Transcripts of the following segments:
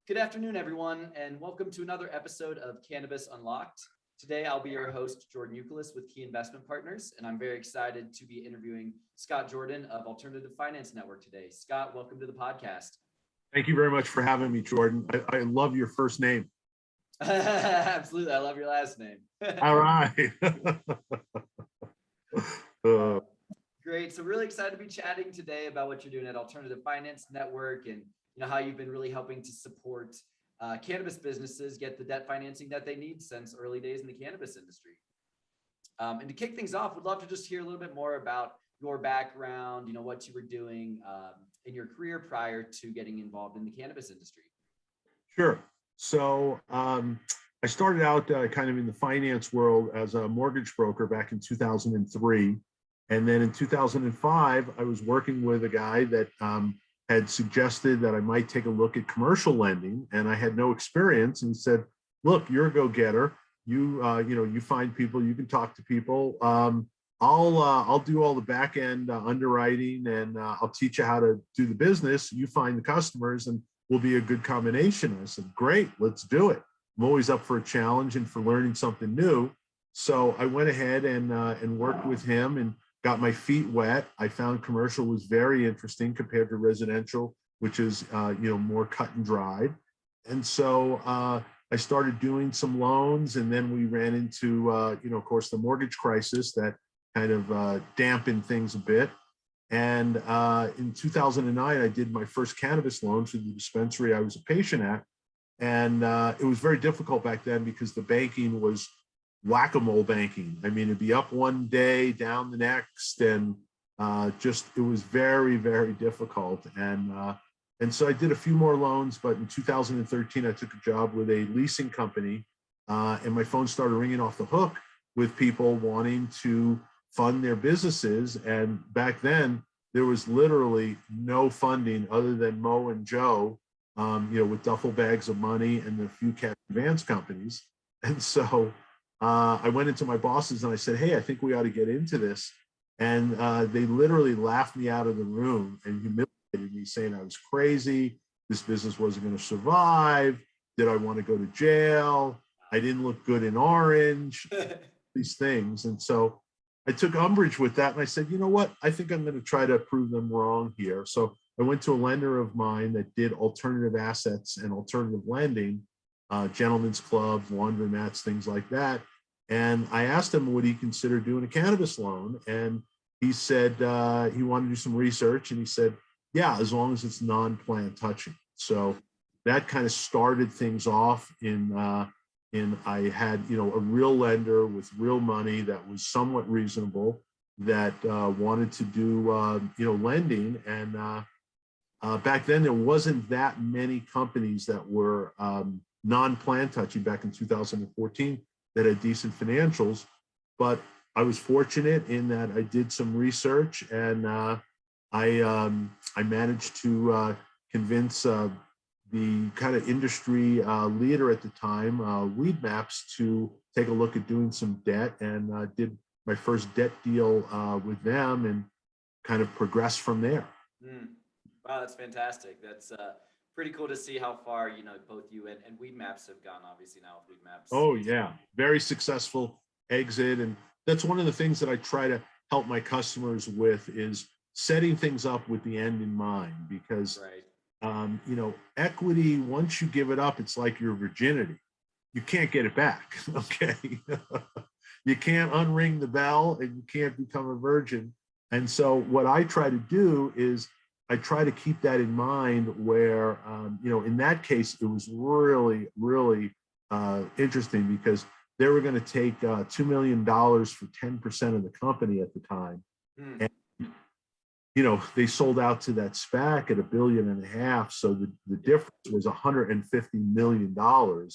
Good afternoon, everyone, and welcome to another episode of Cannabis Unlocked. Today, I'll be your host, Jordan Youkilis with Key Investment Partners, and I'm very excited to be interviewing Scott Jordan of Alternative Finance Network today. Scott, welcome to the podcast. Thank you very much for having me, Jordan. I love your first name. Absolutely. I love your last name. All right. Great. So really excited to be chatting today about what you're doing at Alternative Finance Network and how you've been really helping to support cannabis businesses get the debt financing that they need since early days in the cannabis industry. And to kick things off, we'd love to just hear a little bit more about your background, what you were doing in your career prior to getting involved in the cannabis industry. Sure. So I started out kind of in the finance world as a mortgage broker back in 2003. And then in 2005, I was working with a guy that had suggested that I might take a look at commercial lending, and I had no experience. And he said, "Look, you're a go-getter. You find people, you can talk to people. I'll do all the back end underwriting, and I'll teach you how to do the business. You find the customers, and we'll be a good combination." I said, "Great, let's do it. I'm always up for a challenge and for learning something new." So I went ahead and worked with him and got my feet wet. I found commercial was very interesting compared to residential, which is more cut and dried. And so I started doing some loans, and then we ran into of course the mortgage crisis that kind of dampened things a bit. And in 2009, I did my first cannabis loan through the dispensary I was a patient at, and it was very difficult back then because the banking was whack-a-mole banking. I mean, it'd be up one day, down the next, and it was very, very difficult. And so I did a few more loans, but in 2013, I took a job with a leasing company, and my phone started ringing off the hook with people wanting to fund their businesses. And back then, there was literally no funding other than Mo and Joe, with duffel bags of money and a few cash advance companies. And so I went into my bosses and I said, "Hey, I think we ought to get into this." And they literally laughed me out of the room and humiliated me, saying I was crazy. This business wasn't going to survive. Did I want to go to jail? I didn't look good in orange, these things. And so I took umbrage with that. And I said, "You know what? I think I'm going to try to prove them wrong here." So I went to a lender of mine that did alternative assets and alternative lending, gentlemen's clubs, laundromats, things like that. And I asked him, would he consider doing a cannabis loan? And he said he wanted to do some research. And he said, "Yeah, as long as it's non-plant touching." So that kind of started things off in I had, a real lender with real money that was somewhat reasonable that wanted to do, lending. And back then, there wasn't that many companies that were non-plant touching back in 2014 that had decent financials. But I was fortunate in that I did some research, and I managed to convince the kind of industry leader at the time, Weed Maps, to take a look at doing some debt, and did my first debt deal with them and kind of progressed from there. Wow, that's fantastic. That's pretty cool to see how far, both you and Weed Maps have gone, obviously, now with Weed Maps. Oh, yeah. Very successful exit. And that's one of the things that I try to help my customers with, is setting things up with the end in mind. Because, equity, once you give it up, it's like your virginity. You can't get it back, okay? You can't unring the bell, and you can't become a virgin. And so what I try to do is I try to keep that in mind, where, in that case, it was really, really interesting because they were going to take $2 million for 10% of the company at the time. And, they sold out to that SPAC at $1.5 billion. So the difference was $150 million. Wow.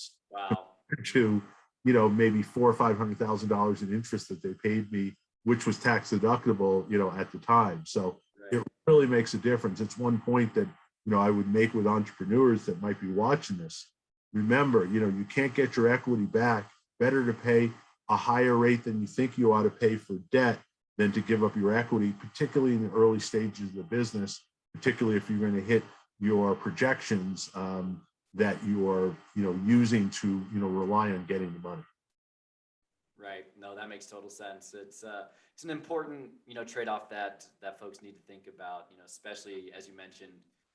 To, maybe $400,000 or $500,000 in interest that they paid me, which was tax deductible, at the time. So it really makes a difference. It's one point that, I would make with entrepreneurs that might be watching this. Remember, you can't get your equity back. Better to pay a higher rate than you think you ought to pay for debt than to give up your equity, particularly in the early stages of the business, particularly if you're going to hit your projections. that you are, using to, rely on getting the money. Right. No, that makes total sense. It's an important, trade-off that folks need to think about, especially as you mentioned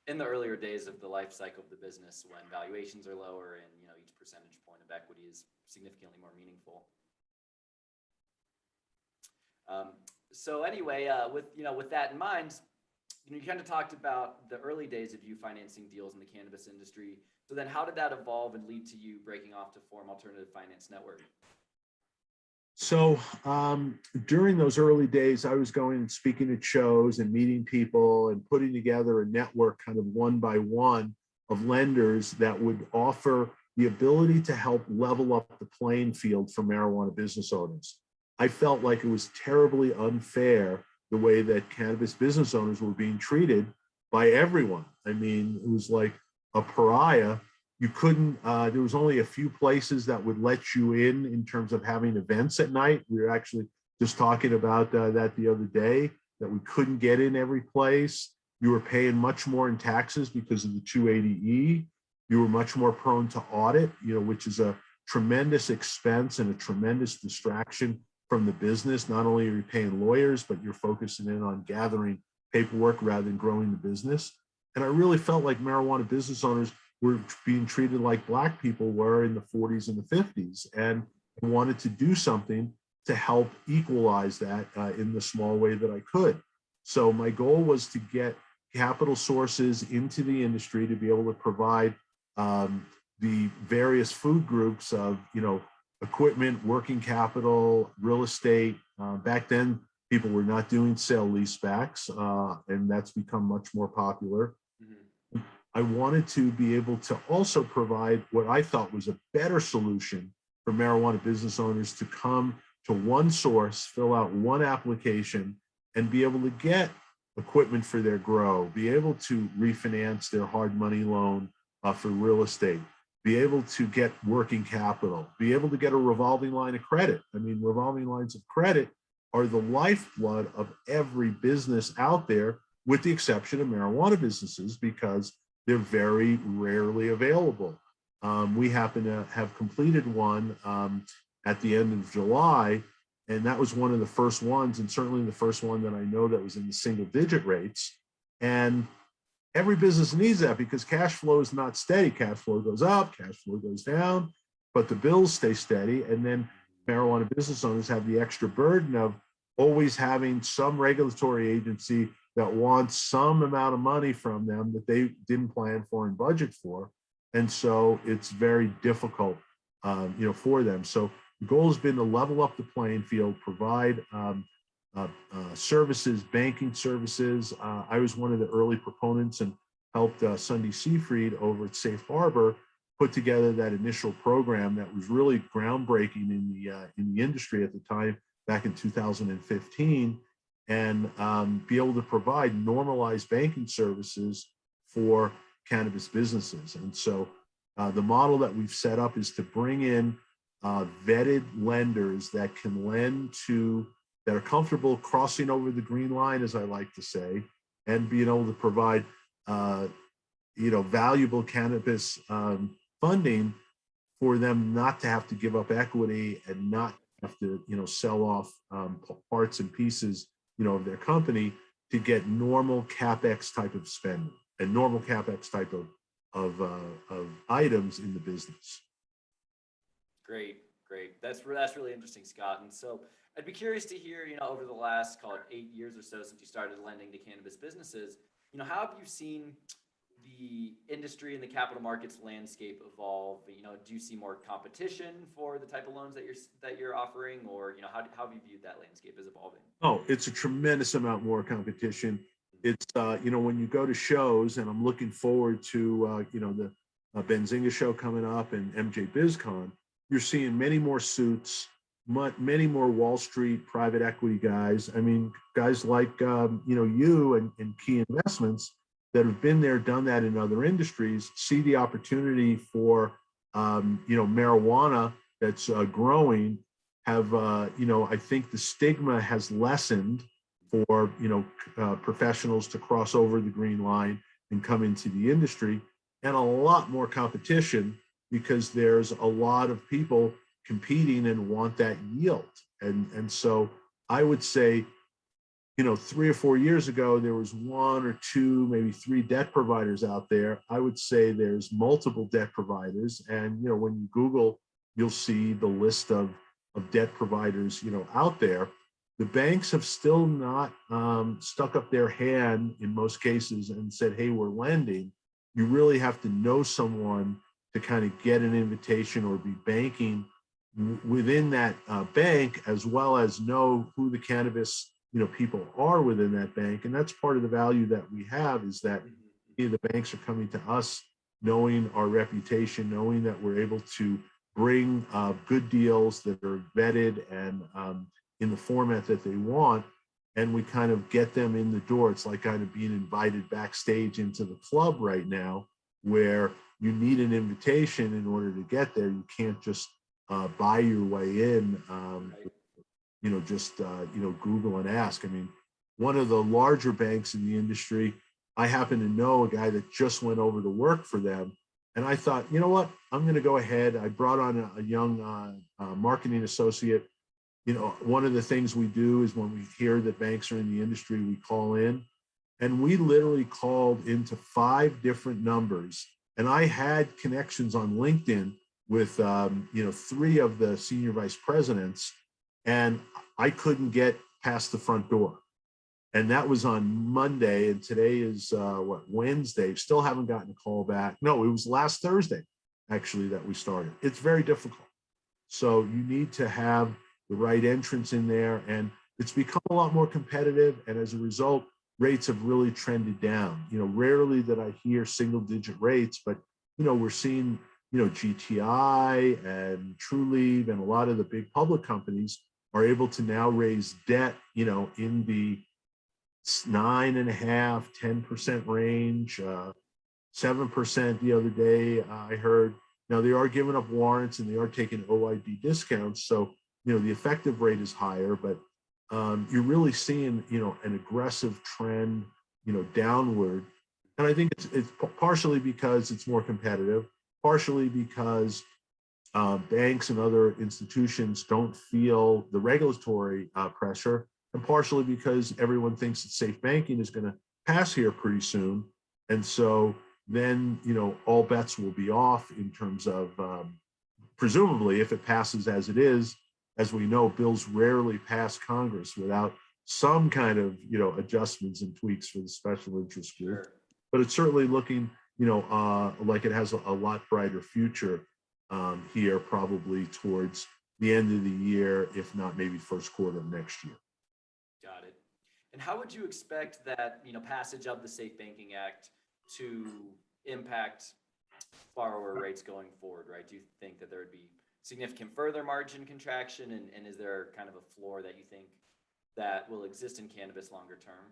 in the earlier days of the life cycle of the business when valuations are lower and, each percentage point of equity is significantly more meaningful. So anyway, with that in mind, you kind of talked about the early days of you financing deals in the cannabis industry. So then how did that evolve and lead to you breaking off to form Alternative Finance Network? So during those early days, I was going and speaking at shows and meeting people and putting together a network kind of one by one of lenders that would offer the ability to help level up the playing field for marijuana business owners. I felt like it was terribly unfair the way that cannabis business owners were being treated by everyone. I mean, it was like a pariah. You couldn't, there was only a few places that would let you in terms of having events at night. We were actually just talking about that the other day, that we couldn't get in every place. You were paying much more in taxes because of the 280E. You were much more prone to audit, which is a tremendous expense and a tremendous distraction from the business. Not only are you paying lawyers, but you're focusing in on gathering paperwork rather than growing the business. And I really felt like marijuana business owners were being treated like Black people were in the 40s and the 50s, and I wanted to do something to help equalize that in the small way that I could. So my goal was to get capital sources into the industry to be able to provide the various food groups of, equipment, working capital, real estate. Back then, people were not doing sale leasebacks, and that's become much more popular. Mm-hmm. I wanted to be able to also provide what I thought was a better solution for marijuana business owners to come to one source, fill out one application, and be able to get equipment for their grow, be able to refinance their hard money loan for real estate, be able to get working capital, be able to get a revolving line of credit. I mean, revolving lines of credit are the lifeblood of every business out there, with the exception of marijuana businesses, because they're very rarely available. We happen to have completed one at the end of July, and that was one of the first ones, and certainly the first one that I know that was in the single digit rates. And every business needs that because cash flow is not steady. Cash flow goes up, cash flow goes down, but the bills stay steady. And then marijuana business owners have the extra burden of always having some regulatory agency that wants some amount of money from them that they didn't plan for and budget for. And so it's very difficult, for them. So the goal has been to level up the playing field, provide services, banking services. I was one of the early proponents and helped Sunday Seafried over at Safe Harbor put together that initial program that was really groundbreaking in the industry at the time, back in 2015, and be able to provide normalized banking services for cannabis businesses. And so the model that we've set up is to bring in vetted lenders that can lend to, that are comfortable crossing over the green line, as I like to say, and being able to provide, valuable cannabis funding for them not to have to give up equity and not have to, sell off parts and pieces, of their company to get normal CapEx type of spending and normal CapEx type of items in the business. Great. That's really interesting, Scott. And so I'd be curious to hear, over the last, call it 8 years or so since you started lending to cannabis businesses, how have you seen the industry and the capital markets landscape evolve? Do you see more competition for the type of loans that you're offering, or how have you viewed that landscape as evolving? Oh, it's a tremendous amount more competition. It's when you go to shows, and I'm looking forward to the Benzinga show coming up and MJ BizCon, you're seeing many more suits, many more Wall Street private equity guys. I mean, guys like you and Key Investments that have been there, done that in other industries, see the opportunity for marijuana that's growing. Have I think the stigma has lessened for professionals to cross over the green line and come into the industry. and a lot more competition because there's a lot of people competing and want that yield. And so I would say, 3 or 4 years ago, there was 1 or 2, maybe 3 debt providers out there. I would say there's multiple debt providers. And, when you Google, you'll see the list of debt providers, out there. The banks have still not stuck up their hand in most cases and said, hey, we're lending. You really have to know someone to kind of get an invitation or be banking within that bank, as well as know who the cannabis people are within that bank. And that's part of the value that we have, is that the banks are coming to us knowing our reputation, knowing that we're able to bring good deals that are vetted and in the format that they want, and we kind of get them in the door. It's like kind of being invited backstage into the club right now, where you need an invitation in order to get there. You can't just buy your way in, just Google and ask. I mean, one of the larger banks in the industry, I happen to know a guy that just went over to work for them. And I thought, you know what, I'm going to go ahead. I brought on a young marketing associate. One of the things we do is when we hear that banks are in the industry, we call in. And we literally called into 5 different numbers. And I had connections on LinkedIn with, 3 of the senior vice presidents, and I couldn't get past the front door. And that was on Monday, and today is Wednesday. Still haven't gotten a call back. No, it was last Thursday, actually, that we started. It's very difficult. So you need to have the right entrance in there, and it's become a lot more competitive. And as a result, rates have really trended down. Rarely that I hear single-digit rates, but we're seeing GTI and TrueLeave and a lot of the big public companies are able to now raise debt, in the 9.5%, 10% range, 7% the other day. I heard. Now they are giving up warrants and they are taking OID discounts, so the effective rate is higher, but you're really seeing an aggressive trend downward. And I think it's partially because it's more competitive, partially because banks and other institutions don't feel the regulatory pressure, and partially because everyone thinks that safe banking is going to pass here pretty soon. And so then, all bets will be off in terms of, presumably, if it passes as it is. As we know, bills rarely pass Congress without some kind of, adjustments and tweaks for the special interest group. Sure. But it's certainly looking, like it has a lot brighter future here, probably towards the end of the year, if not maybe first quarter of next year. Got it. And how would you expect that, passage of the Safe Banking Act to impact borrower rates going forward, right? Do you think that there would be significant further margin contraction? And is there kind of a floor that you think that will exist in cannabis longer term?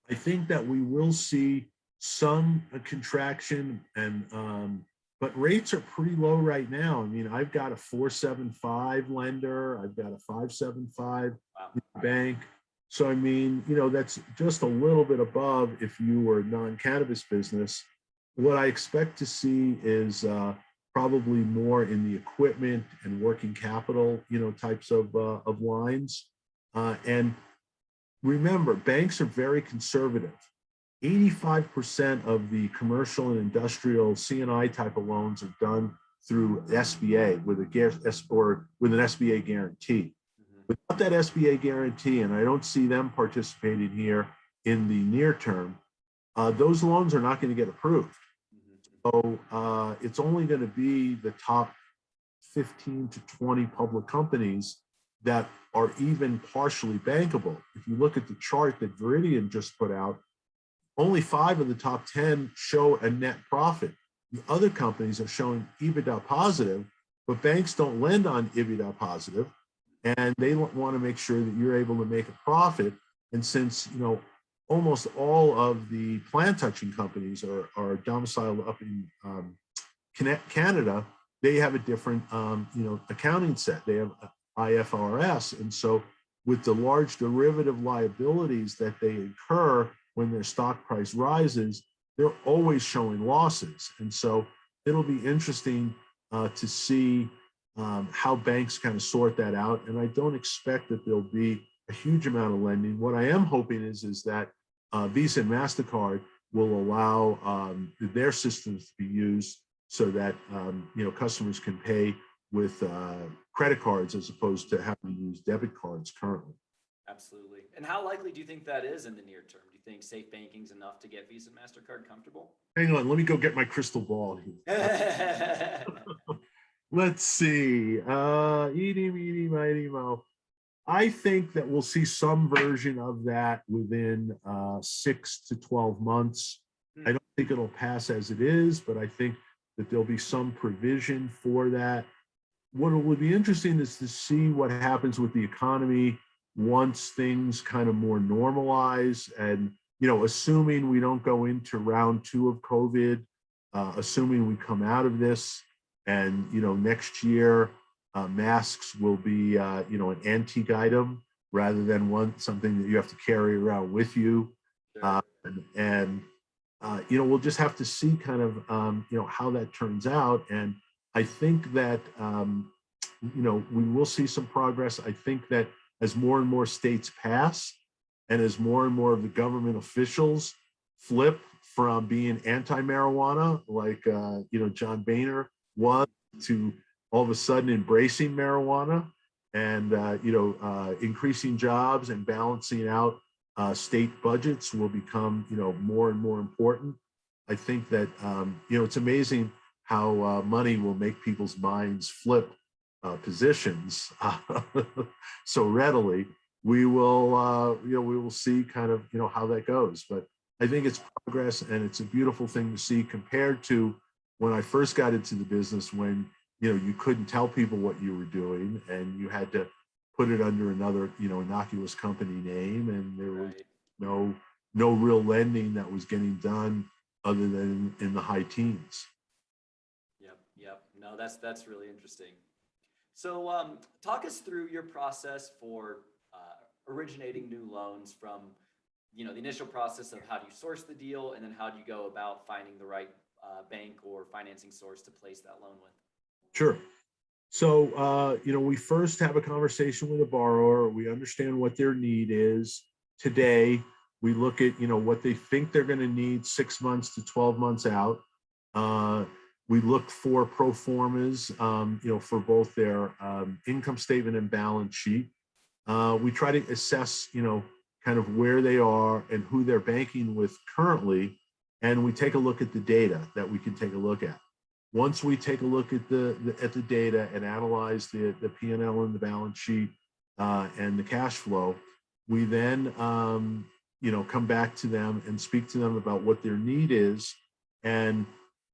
I think that we will see some contraction, and but rates are pretty low right now. I mean, I've got a 4.75 lender, I've got a 5.75 bank. So I mean, that's just a little bit above if you were a non-cannabis business. What I expect to see is probably more in the equipment and working capital, types of lines. And remember, banks are very conservative. 85% of the commercial and industrial C&I type of loans are done through SBA with an SBA guarantee. Without that SBA guarantee, and I don't see them participating here in the near term, those loans are not going to get approved. So it's only going to be the top 15 to 20 public companies that are even partially bankable. If you look at the chart that Viridian just put out, only 5 of the top 10 show a net profit. The other companies are showing EBITDA positive, but banks don't lend on EBITDA positive, and they want to make sure that you're able to make a profit. And since almost all of the plant touching companies are domiciled up in Canada, they have a different accounting set. They have IFRS, and so with the large derivative liabilities that they incur when their stock price rises, they're always showing losses. And so it'll be interesting to see how banks kind of sort that out. And I don't expect that there'll be a huge amount of lending. What I am hoping is that Visa and MasterCard will allow their systems to be used so that customers can pay with credit cards as opposed to having to use debit cards currently. Absolutely. And how likely do you think that is in the near term? Do you think safe banking is enough to get Visa and MasterCard comfortable? Hang on, let me go get my crystal ball here. Let's see. Eeny, meeny, miny, mo. I think that we'll see some version of that within 6 to 12 months. I don't think it'll pass as it is, but I think that there'll be some provision for that. What will be interesting is to see what happens with the economy once things kind of more normalize, and assuming we don't go into round 2 of COVID, assuming we come out of this, and next year masks will be an antique item rather than something that you have to carry around with you. Sure. We'll just have to see kind of how that turns out. And I think that we will see some progress. I think that as more and more states pass, and as more and more of the government officials flip from being anti-marijuana, like John Boehner was, to all of a sudden embracing marijuana, and increasing jobs and balancing out state budgets will become more and more important. I think that it's amazing how money will make people's minds flip positions so readily. We will see kind of how that goes, but I think it's progress, and it's a beautiful thing to see compared to when I first got into the business, when you couldn't tell people what you were doing, and you had to put it under another innocuous company name, and there was no real lending that was getting done other than in the high teens. Yep. No, that's really interesting. So talk us through your process for originating new loans, from the initial process of how do you source the deal, and then how do you go about finding the right bank or financing source to place that loan with? Sure. So we first have a conversation with a borrower. We understand what their need is today. We look at what they think they're going to need 6 months to 12 months out. We look for pro formas, for both their income statement and balance sheet. We try to assess, kind of where they are and who they're banking with currently, and we take a look at the data that we can take a look at. Once we take a look at the data and analyze the P&L and the balance sheet and the cash flow, we then come back to them and speak to them about what their need is, and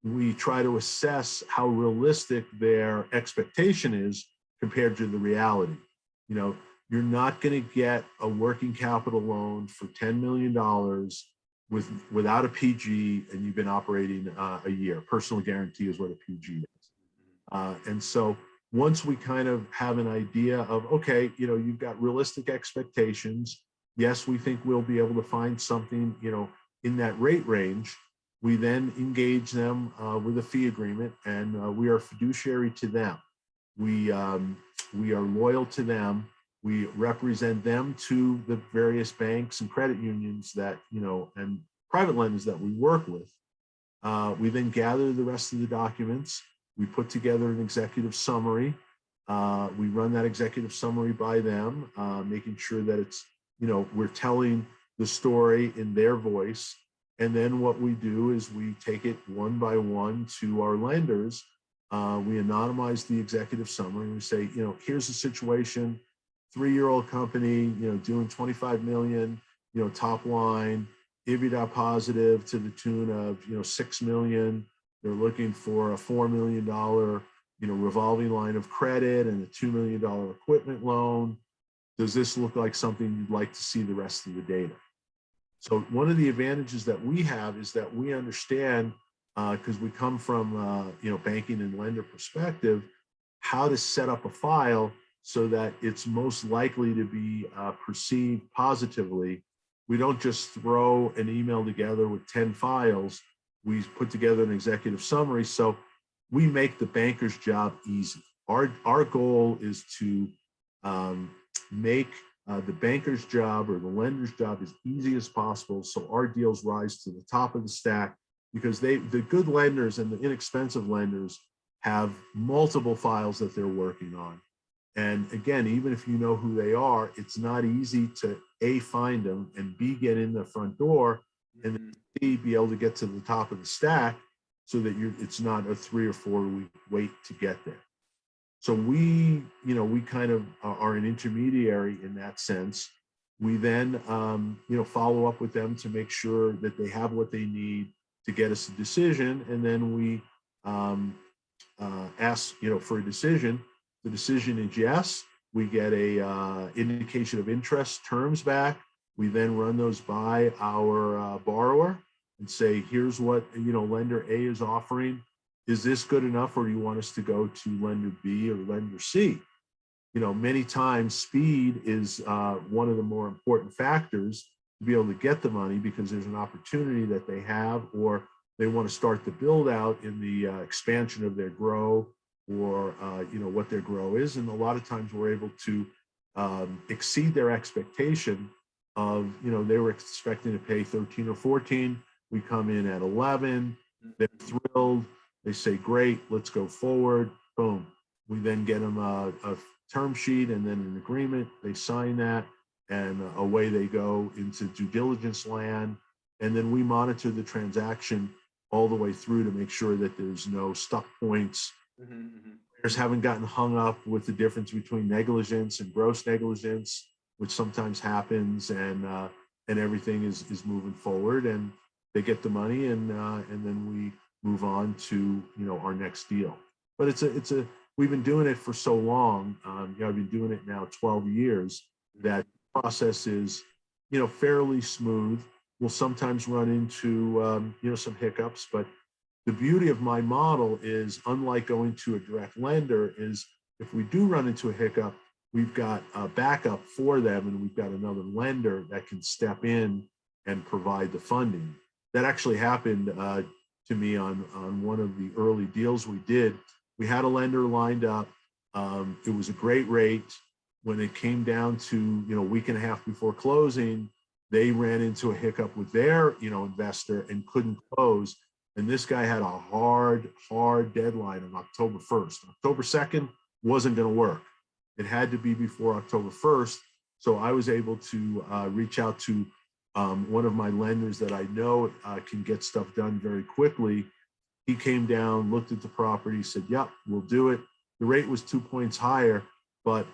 we try to assess how realistic their expectation is compared to the reality. You're not going to get a working capital loan for $10 million without a PG, and you've been operating a year. Personal guarantee is what a PG is. And so once we kind of have an idea of, okay, you've got realistic expectations. Yes, we think we'll be able to find something, in that rate range. We then engage them with a fee agreement, and we are fiduciary to them. We are loyal to them. We represent them to the various banks and credit unions that, and private lenders that we work with. We then gather the rest of the documents. We put together an executive summary. We run that executive summary by them, making sure that it's, we're telling the story in their voice. And then what we do is we take it one by one to our lenders. We anonymize the executive summary. We say, here's the situation. 3-year-old company, doing 25 million, top line, EBITDA positive to the tune of, 6 million. They're looking for a $4 million, revolving line of credit and a $2 million equipment loan. Does this look like something you'd like to see the rest of the data? So one of the advantages that we have is that we understand, because we come from, banking and lender perspective, how to set up a file so that it's most likely to be perceived positively. We don't just throw an email together with 10 files. we put together an executive summary. So we make the banker's job easy. Our goal is to make the banker's job or the lender's job as easy as possible, so our deals rise to the top of the stack, because the good lenders and the inexpensive lenders have multiple files that they're working on. And again, even if you know who they are, it's not easy to A, find them, and B, get in the front door, and then C, be able to get to the top of the stack so that it's not a 3 or 4 week wait to get there. So we kind of are an intermediary in that sense. We then, follow up with them to make sure that they have what they need to get us a decision. And then we ask, for a decision. The decision is yes. We get a indication of interest terms back. We then run those by our borrower and say, here's what, lender A is offering. Is this good enough, or do you want us to go to lender B or lender C? Many times speed is one of the more important factors to be able to get the money, because there's an opportunity that they have, or they want to start the build out in the expansion of their grow, or what their grow is. And a lot of times we're able to exceed their expectation of, they were expecting to pay 13 or 14. We come in at 11. They're thrilled. They say, great, let's go forward. Boom. We then get them a term sheet and then an agreement. They sign that, and away they go into due diligence land. And then we monitor the transaction all the way through to make sure that there's no stuck points. Players haven't gotten hung up with the difference between negligence and gross negligence, which sometimes happens, and everything is moving forward, and they get the money, and then we move on to our next deal. But we've been doing it for so long. I've been doing it now 12 years. That process is fairly smooth. We'll sometimes run into some hiccups, but the beauty of my model is, unlike going to a direct lender, is if we do run into a hiccup, we've got a backup for them, and we've got another lender that can step in and provide the funding. That actually happened to me on one of the early deals we did. We had a lender lined up. It was a great rate. When it came down to a week and a half before closing, they ran into a hiccup with their investor and couldn't close. And this guy had a hard deadline on October 1st. October 2nd wasn't going to work. It had to be before October 1st. So I was able to reach out to one of my lenders that I know can get stuff done very quickly. He came down, looked at the property, said, yep, we'll do it. The rate was 2 points higher, but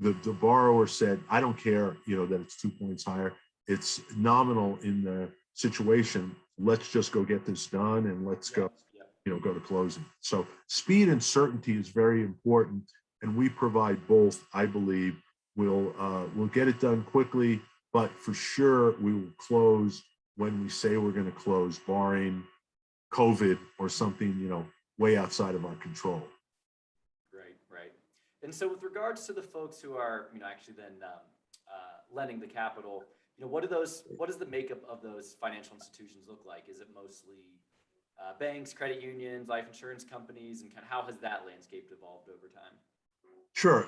the borrower said, I don't care, that it's 2 points higher. It's nominal in the situation. Let's just go get this done, and let's go to closing. So speed and certainty is very important, and we provide both. I believe we'll get it done quickly, but for sure we will close when we say we're going to close, barring COVID or something way outside of our control. Right. And so with regards to the folks who are actually then lending the capital, what does the makeup of those financial institutions look like? Is it mostly banks, credit unions, life insurance companies, and kind of how has that landscape evolved over time? Sure.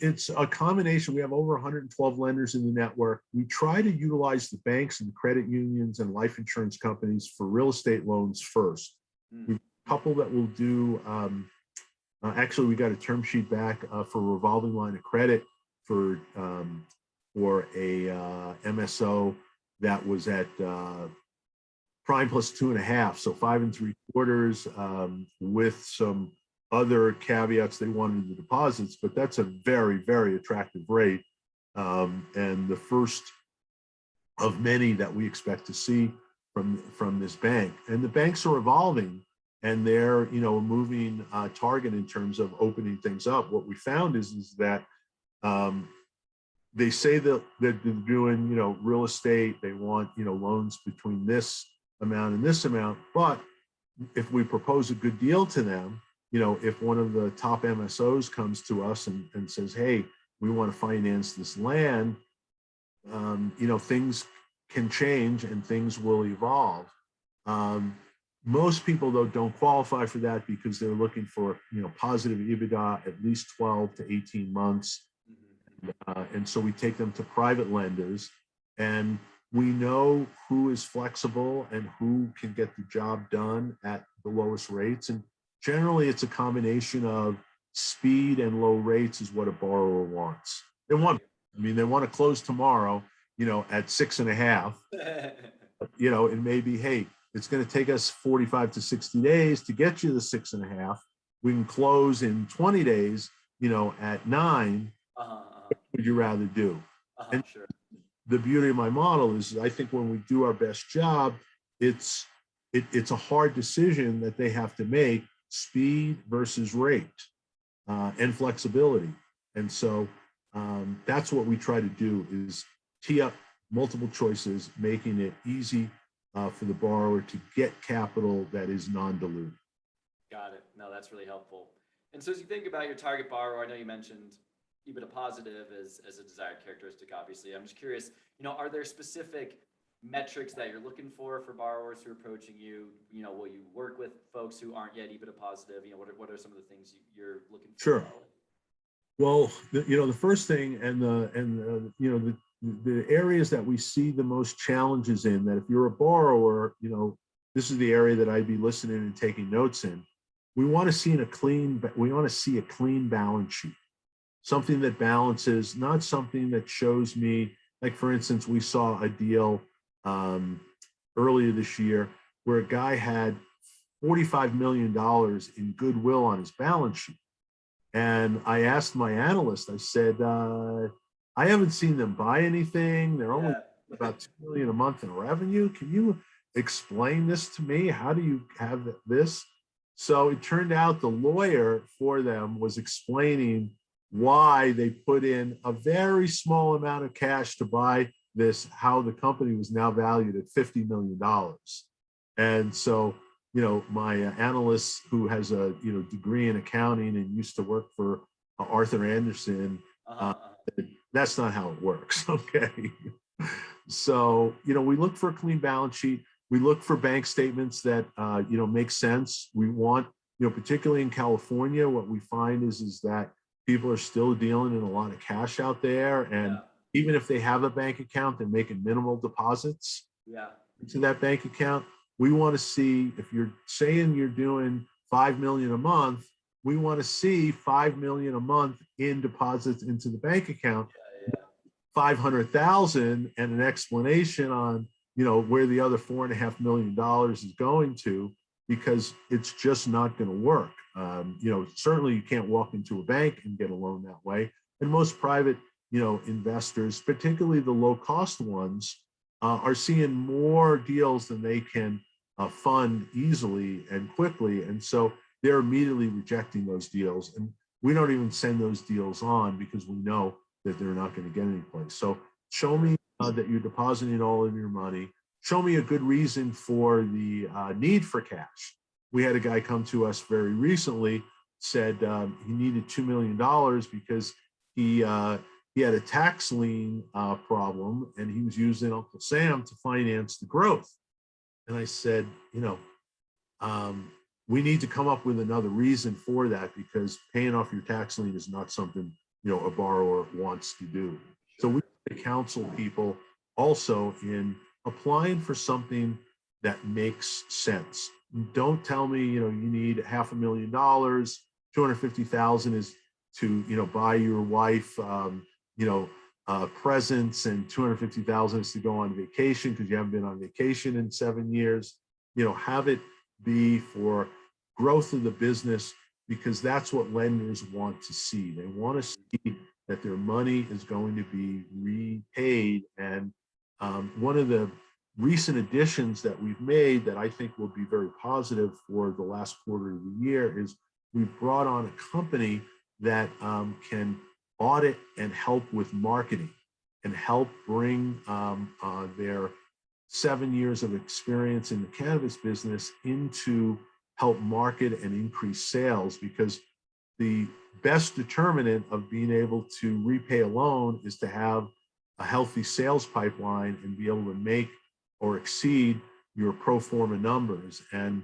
It's a combination. We have over 112 lenders in the network. We try to utilize the banks and credit unions and life insurance companies for real estate loans first. We've a couple that will do, actually, we got a term sheet back for a revolving line of credit for a MSO that was at prime plus 2.5, so 5 3/4, with some other caveats. They wanted the deposits, but that's a very, very attractive rate, and the first of many that we expect to see from this bank. And the banks are evolving, and they're a moving target in terms of opening things up. What we found is that they say that they're doing real estate. They want loans between this amount and this amount, but if we propose a good deal to them, if one of the top MSOs comes to us and says, hey, we want to finance this land, things can change and things will evolve. Most people, though, don't qualify for that because they're looking for, positive EBITDA at least 12 to 18 months. And so we take them to private lenders, and we know who is flexible and who can get the job done at the lowest rates. And generally, it's a combination of speed and low rates is what a borrower wants. They want to close tomorrow, at 6.5. It may be, hey, it's going to take us 45 to 60 days to get you the 6.5. We can close in 20 days, at 9. What would you rather do? And Sure. the beauty of my model is I think when we do our best job, it's a hard decision that they have to make: speed versus rate, and flexibility. And so that's what we try to do, is tee up multiple choices, making it easy for the borrower to get capital that is non-dilutive. Got it. No, that's really helpful. And so as you think about your target borrower, I know you mentioned EBITDA positive as a desired characteristic, obviously. I'm just curious, are there specific metrics that you're looking for borrowers who are approaching you? Will you work with folks who aren't yet EBITDA positive? What are some of the things you're looking for? Sure. Well, the first thing, and the areas that we see the most challenges in, that if you're a borrower, this is the area that I'd be listening and taking notes in. We want to see a clean balance sheet, something that balances, not something that shows me, like, for instance, we saw a deal earlier this year where a guy had $45 million in goodwill on his balance sheet. And I asked my analyst, I said, I haven't seen them buy anything. They're only about $2 million a month in revenue. Can you explain this to me? How do you have this? So it turned out the lawyer for them was explaining why they put in a very small amount of cash to buy this, how the company was now valued at $50 million. And so, my analyst, who has a degree in accounting and used to work for Arthur Andersen, that's not how it works. Okay. So, we look for a clean balance sheet. We look for bank statements that, make sense. We want, particularly in California, what we find is that people are still dealing in a lot of cash out there. And even if they have a bank account, they're making minimal deposits into that bank account. We want to see, if you're saying you're doing $5 million a month, we want to see $5 million a month in deposits into the bank account, 500,000, and an explanation on, where the other $4.5 million is going to, because it's just not going to work. Certainly you can't walk into a bank and get a loan that way. And most private, investors, particularly the low cost ones, are seeing more deals than they can fund easily and quickly. And so they're immediately rejecting those deals. And we don't even send those deals on because we know that they're not going to get any place. So show me that you're depositing all of your money. Show me a good reason for the need for cash. We had a guy come to us very recently, said he needed $2 million because he had a tax lien problem, and he was using Uncle Sam to finance the growth. And I said, we need to come up with another reason for that, because paying off your tax lien is not something, a borrower wants to do. So we counsel people also in applying for something that makes sense. Don't tell me, you need $500,000, 250,000 is to, buy your wife, presents, and 250,000 is to go on vacation because you haven't been on vacation in 7 years. Have it be for growth of the business, because that's what lenders want to see. They want to see that their money is going to be repaid. And one of the recent additions that we've made that I think will be very positive for the last quarter of the year is we've brought on a company that can audit and help with marketing and help bring their 7 years of experience in the cannabis business into help market and increase sales, because the best determinant of being able to repay a loan is to have a healthy sales pipeline and be able to make or exceed your pro forma numbers. And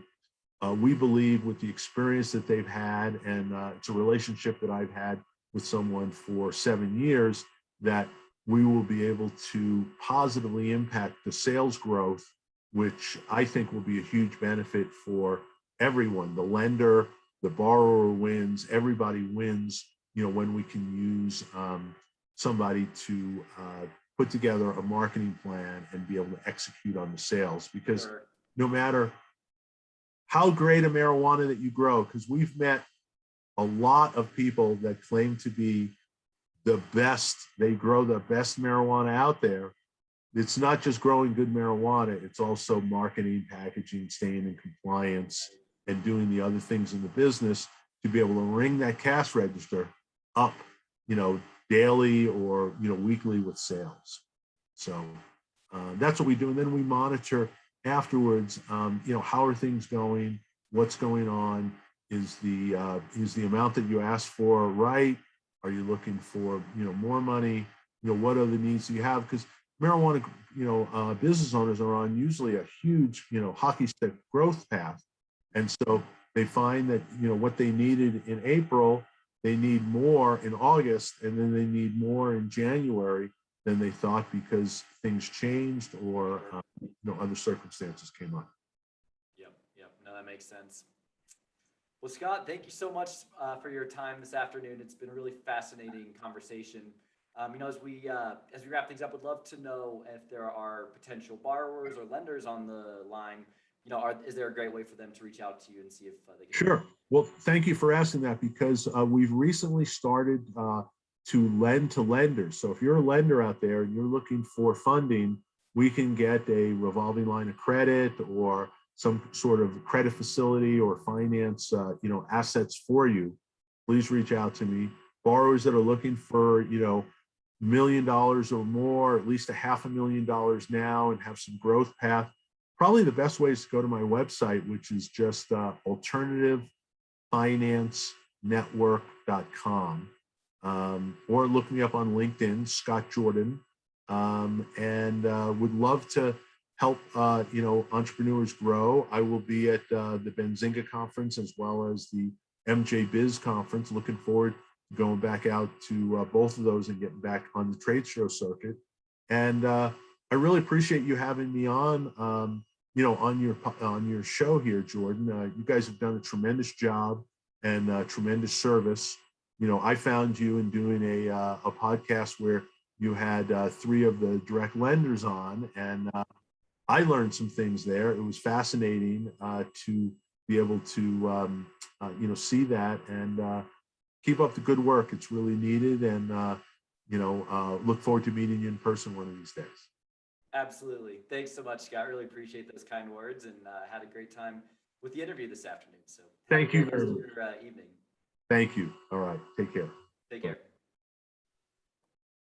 we believe with the experience that they've had, and it's a relationship that I've had with someone for 7 years, that we will be able to positively impact the sales growth, which I think will be a huge benefit for everyone. The lender, the borrower wins, everybody wins, when we can use somebody to put together a marketing plan and be able to execute on the sales. Because Sure. no matter how great a marijuana that you grow, because we've met a lot of people that claim to be the best, they grow the best marijuana out there. It's not just growing good marijuana, it's also marketing, packaging, staying in compliance, and doing the other things in the business to be able to ring that cash register up, daily or, weekly with sales. So that's what we do. And then we monitor afterwards, how are things going? What's going on? Is the amount that you asked for right? Are you looking for, more money? What are the needs you have? Because marijuana, business owners are on usually a huge, hockey stick growth path. And so they find that, what they needed in April, they need more in August, and then they need more in January than they thought because things changed or, other circumstances came up. Yep. No, that makes sense. Well, Scott, thank you so much for your time this afternoon. It's been a really fascinating conversation. As we wrap things up, would love to know if there are potential borrowers or lenders on the line. Is there a great way for them to reach out to you and see if they can? Sure. Well, thank you for asking that, because we've recently started to lend to lenders. So if you're a lender out there and you're looking for funding, we can get a revolving line of credit or some sort of credit facility or finance, assets for you. Please reach out to me. Borrowers that are looking for, $1 million or more, at least $500,000 now, and have some growth path. Probably the best way is to go to my website, which is just alternativefinancenetwork.com, or look me up on LinkedIn, Scott Jordan, and would love to help entrepreneurs grow. I will be at the Benzinga conference as well as the MJ Biz conference. Looking forward to going back out to both of those and getting back on the trade show circuit. And I really appreciate you having me on. On your show here, Jordan. You guys have done a tremendous job and tremendous service. I found you in doing a podcast where you had 3 of the direct lenders on, and I learned some things there. It was fascinating to be able to see that, and keep up the good work. It's really needed, and look forward to meeting you in person one of these days. Absolutely. Thanks so much, Scott. Really appreciate those kind words, and had a great time with the interview this afternoon. So thank you very much. Your evening. Thank you. All right. Take care. Take care.